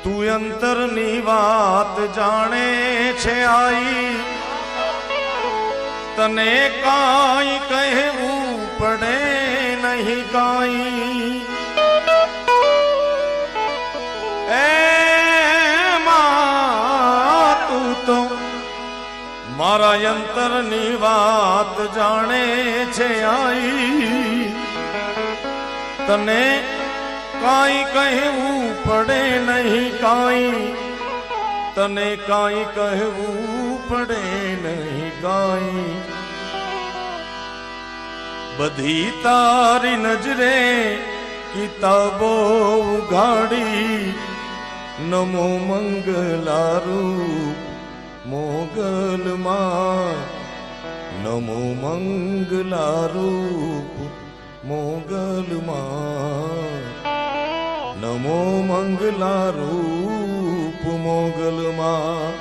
તું અંતરની વાત જાણે છે આઈ, તને કાંઈ કહેવું પડે નહીં કાંઈ. એમાં તું તો મારા અંતરની વાત જાણે છે આઈ, તને કાંઈ કહેવું પડે નહીં કાંઈ, તને કાંઈ કહેવું પડે નહીં કાંઈ. બધી તારી નજરે કિતાબો ઉઘાડી, નમો મંગલારૂપ મોગલમાં, નમો મંગલારૂપ મોગલમાં, નમો મંગલારૂપ મોગલમાં.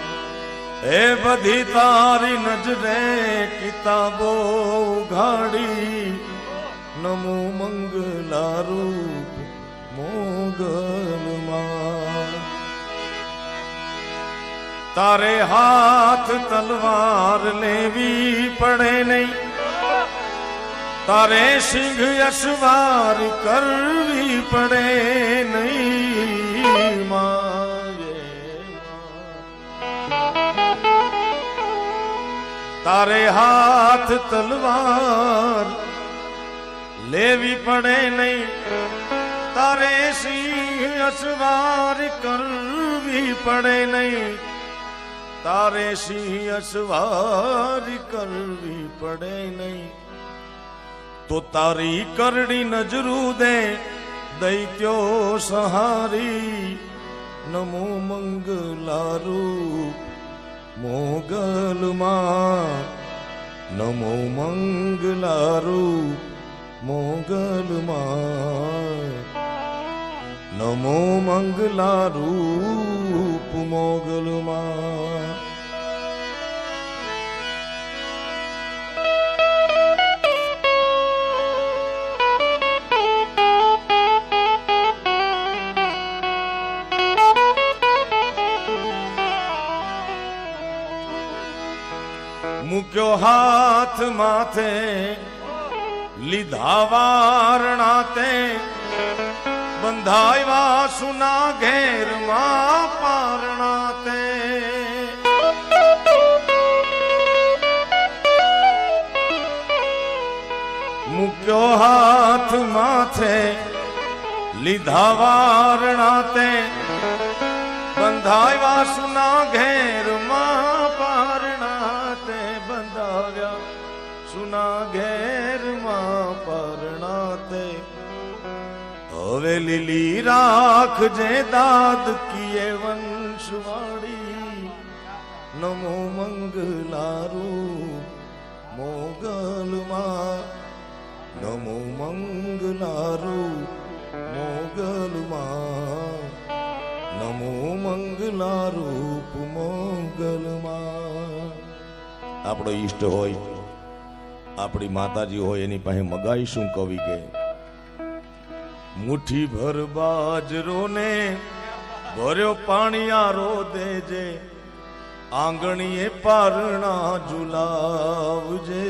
એ બધી તારી નજરે કિતાબો ઉઘાડી, નમો મંગલારૂપ મોગલમાં. તારે હાથ તલવાર લેવી પડે નહીં, તારે સિંહ અસવાર કરવી પડે નહીં. તારે હાથ તલવાર લેવી પડે નહીં, તારે સિંહ અસવાર કરવી પડે નહીં, તારે સિંહ અસવાર કરવી પડે નહીં. તો તારી કરડી નજરું દે દૈત્યો સહારી, નમો મંગલારૂપ મોગલમાં, નમો મંગલારૂપ મોગલમાં, નમો મંગલારૂપ મોગલમાં. મૂક્યો હાથ માથે લીધા વારણા તે, બંધાવ્યા સુના ઘેરમાં પારણા તે. મૂક્યો હાથ માથે લીધા વારણા તે, બંધાવ્યા સુના ઘેરમાં પારણા તે, બંધાવ્યા સુના ઘેરમાં પારણા તે. હવે લીલી રાખજે દાદ કીએ વંશવાળી, નમો મંગલારૂપ મોગલમાં, નમો મંગલારૂપ મોગલમાં, નમો મંગલારૂપ મોગલમાં. આપણો ઈષ્ટ હોય, આપણી માતાજી હોય, એની પાસે મગાઈશું કવિ કે મુઠ્ઠી ભર બાજરો ને ભર્યો પાણીયારો દેજે, આંગણીએ પારણા ઝુલાવજે,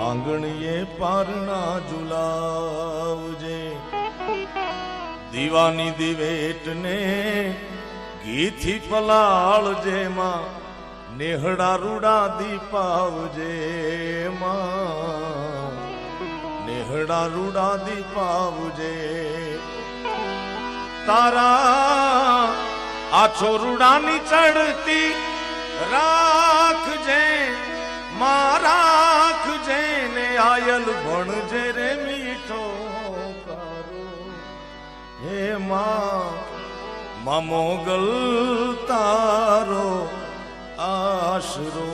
આંગણીએ પારણા ઝુલાવજે. દીવાની દિવેટ ને ઘીથી પલાળજે માં, નેહડા રૂડા દીપાવજે માં, નેહડા રૂડા દીપાવજે. તારા આછો રૂડાની ચડતી રાખજે માં, રાખજે ને આયલ ભણજે રે મીઠો કારો. હે માં મોગલ તારો આશરો,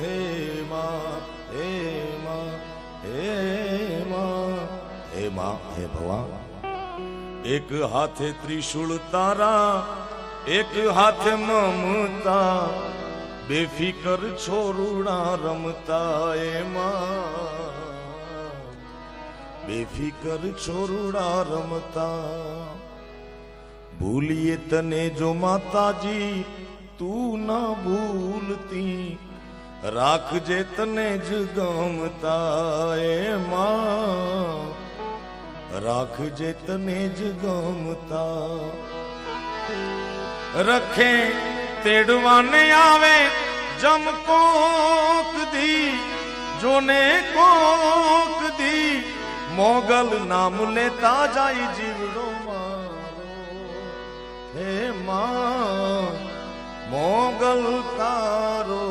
હે માં, હે માં, હે માં, હે માં, હે ભવા. એક હાથે ત્રિશૂળ તારા, એક હાથે મમતા, બેફિકર છોરુડા રમતા. એમાં બેફિકર છોરુડા રમતા. ભૂલીએ તને જો માતાજી તું ના ભૂલતી, રાખજે તને જ ગમતા એ માં, રાખજે તને જ ગમતા. રખે તેડવાને આવે જમ કોક દી, જોને કોક દી મોગલ નામ લેતા જાય જીવડો મારો. હે માં મોગલ તારો